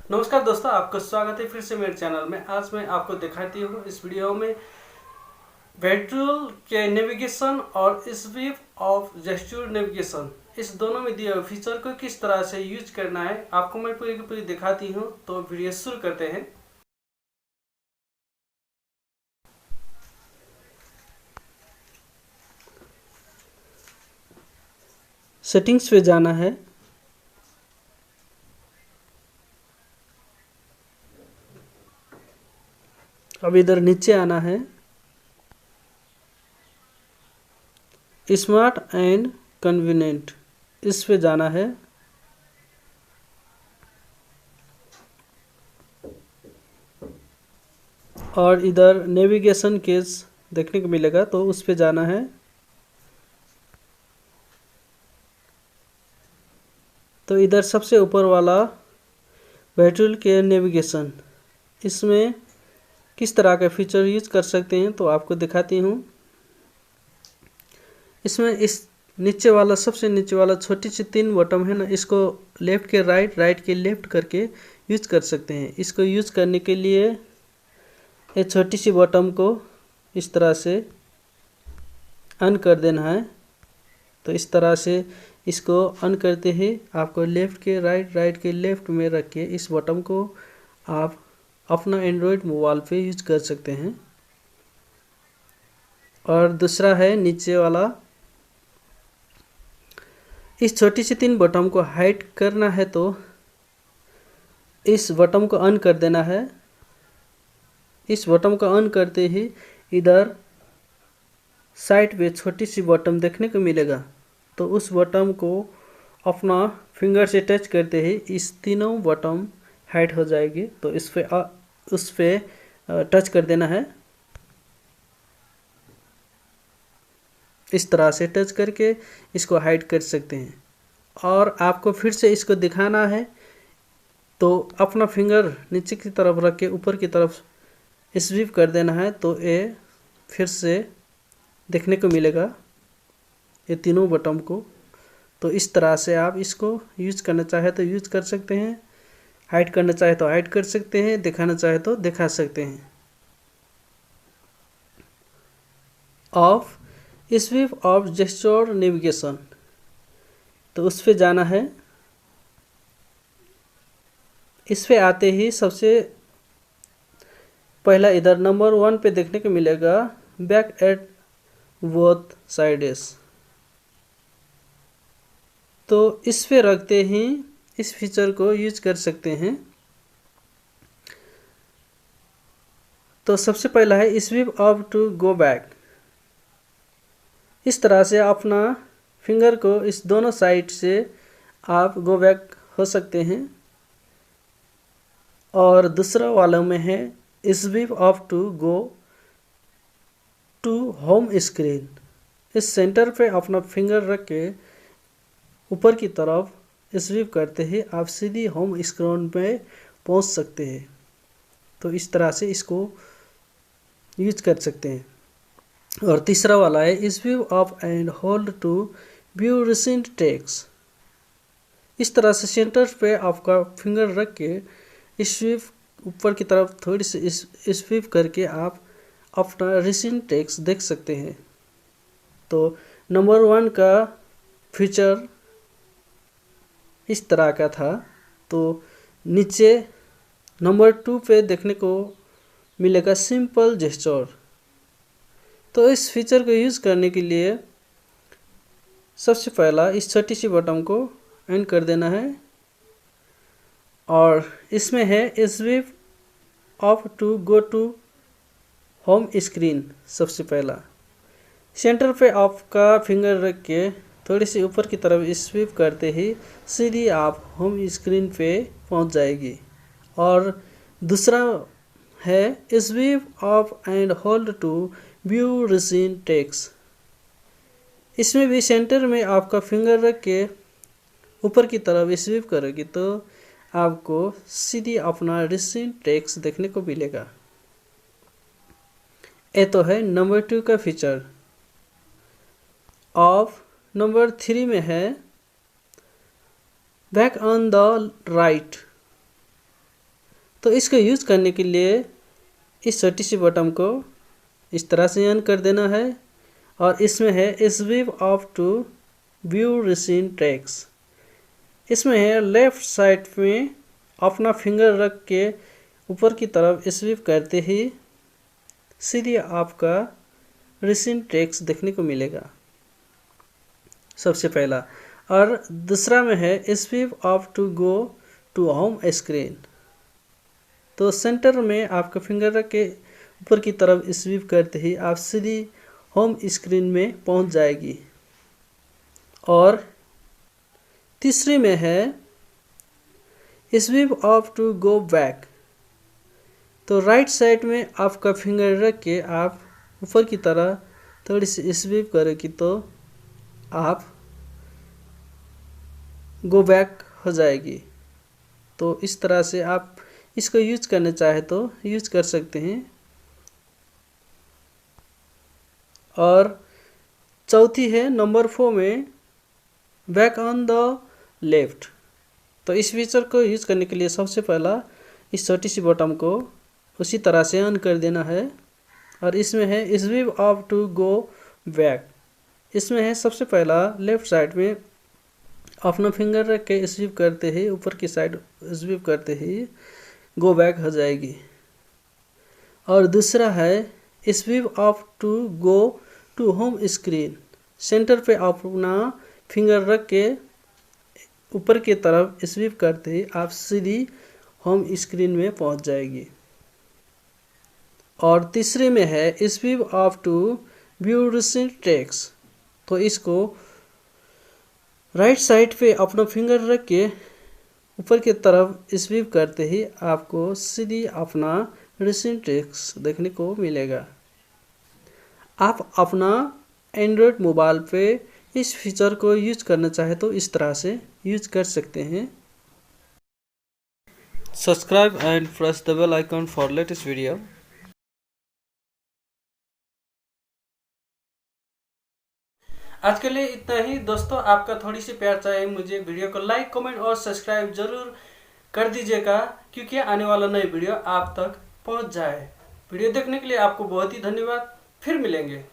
नमस्कार दोस्तों, आपका स्वागत है फिर से मेरे चैनल में। आज मैं आपको दिखाती हूँ इस वीडियो में वेट्रूल के नेविगेशन और स्वीप ऑफ जेस्चर नेविगेशन, इस दोनों में दिए हुए फीचर को किस तरह से यूज करना है आपको मैं पूरी की पूरी दिखाती हूँ। तो वीडियो शुरू करते हैं। सेटिंग्स पे जाना है। अब इधर नीचे आना है, स्मार्ट एंड कन्वीनियंट, इस पे जाना है। और इधर नेविगेशन केस देखने को मिलेगा, तो उस पे जाना है। तो इधर सबसे ऊपर वाला वेट्रूल के नेविगेशन, इसमें किस तरह का फीचर यूज कर सकते हैं तो आपको दिखाती हूँ। इसमें इस नीचे वाला, सबसे नीचे वाला छोटी सी 3 बटन है ना, इसको लेफ्ट के राइट, राइट के लेफ्ट करके यूज कर सकते हैं। इसको यूज करने के लिए ये छोटी सी बटन को इस तरह से ऑन कर देना है। तो इस तरह से इसको ऑन करते ही आपको लेफ्ट के राइट, राइट के लेफ्ट में रख के इस बटन को आप अपना एंड्रॉयड मोबाइल पे यूज कर सकते हैं। और दूसरा है नीचे वाला, इस छोटी सी 3 बटन को हाइड करना है तो इस बटन को ऑन कर देना है। इस बटन को ऑन करते ही इधर साइड पे छोटी सी बटन देखने को मिलेगा, तो उस बटन को अपना फिंगर से टच करते ही इस तीनों बटन हाइड हो जाएगी। तो उस पे टच कर देना है। इस तरह से टच करके इसको हाइड कर सकते हैं। और आपको फिर से इसको दिखाना है तो अपना फिंगर नीचे की तरफ रख के ऊपर की तरफ स्वीप कर देना है, तो ये फिर से देखने को मिलेगा, ये तीनों बटन को। तो इस तरह से आप इसको यूज करना चाहे तो यूज कर सकते हैं, हाइड करना चाहे तो हाइड कर सकते हैं, दिखाना चाहे तो दिखा सकते हैं। Of swipe of gesture navigation, तो उस पे जाना है। इस पे आते ही सबसे पहला इधर नंबर 1 पे देखने को मिलेगा बैक एट बोथ साइड्स। तो इस पे रखते ही इस फीचर को यूज कर सकते हैं। तो सबसे पहला है swipe up to go back. इस तरह से अपना फिंगर को इस दोनों साइड से आप गो बैक हो सकते हैं। और दूसरा वाला में है swipe up to go to home screen. इस सेंटर पे अपना फिंगर रख के ऊपर की तरफ स्वीप करते ही आप सीधी होम स्क्रीन पे पहुंच सकते हैं। तो इस तरह से इसको यूज कर सकते हैं। और तीसरा वाला है swipe up and hold to view recent text. इस तरह से सेंटर पे आपका फिंगर रख के स्वीप ऊपर की तरफ थोड़ी सी स्वीप करके आप अपना रिसेंट टेक्स्ट देख सकते हैं। तो नंबर 1 का फीचर इस तरह का था। तो नीचे नंबर 2 पे देखने को मिलेगा सिंपल जेस्चर। तो इस फीचर को यूज करने के लिए सबसे पहला इस छोटी सी बटन को ऑन कर देना है। और इसमें है swipe up to go to home screen. सबसे पहला सेंटर पे आपका फिंगर रख के थोड़ी सी ऊपर की तरफ स्वीप करते ही सीधी आप होम स्क्रीन पे पहुंच जाएगी। और दूसरा है swipe up and hold to view recent text. इसमें भी सेंटर में आपका फिंगर रख के ऊपर की तरफ स्वीप करोगे तो आपको सीधी अपना रिसेंट टेक्स्ट देखने को मिलेगा। ये तो है नंबर 2 का फीचर। ऑफ नंबर 3 में है बैक ऑन द राइट। तो इसको यूज़ करने के लिए इस छोटी सी बटन को इस तरह से ऑन कर देना है और इसमें है swipe up to view recent tracks. इसमें है लेफ्ट साइड में अपना फिंगर रख के ऊपर की तरफ स्वीप करते ही सीधे आपका रिसेंट ट्रैक्स देखने को मिलेगा सबसे पहला। और दूसरा में है swipe up to go to home screen. तो सेंटर में आपका फिंगर रख के ऊपर की तरफ स्वीप करते ही आप सीधी होम स्क्रीन में पहुंच जाएगी। और तीसरी में है swipe up to go back. तो राइट साइड में आपका फिंगर रख के आप ऊपर की तरह थोड़ी सी स्वीप करेगी तो आप गो बैक हो जाएगी। तो इस तरह से आप इसको यूज करना चाहे तो यूज कर सकते हैं। और चौथी है नंबर 4 में बैक ऑन द लेफ्ट। तो इस फीचर को यूज करने के लिए सबसे पहला इस छोटी सी बटन को उसी तरह से ऑन कर देना है और इसमें है swipe up to go back. इसमें है सबसे पहला लेफ्ट साइड में अपना फिंगर रख के स्वीप करते ही ऊपर की साइड स्वीप करते ही गो बैक हो जाएगी। और दूसरा है swipe up to go to home screen. Centre पे अपना फिंगर रख के ऊपर की तरफ स्वीप करते ही आप सीधी होम स्क्रीन में पहुंच जाएगी। और तीसरे में है swipe up to view recent tracks. तो इसको राइट साइड पे अपना फिंगर रख के ऊपर की तरफ स्वीप करते ही आपको सीधी अपना रिसेंट ट्रैक्स देखने को मिलेगा। आप अपना एंड्रॉयड मोबाइल पे इस फीचर को यूज करना चाहे तो इस तरह से यूज कर सकते हैं। Subscribe and press the bell icon for latest video. आज के लिए इतना ही दोस्तों। आपका थोड़ी सी प्यार चाहिए मुझे। वीडियो को लाइक कमेंट और सब्सक्राइब जरूर कर दीजिएगा क्योंकि आने वाला नई वीडियो आप तक पहुंच जाए। वीडियो देखने के लिए आपको बहुत ही धन्यवाद। फिर मिलेंगे।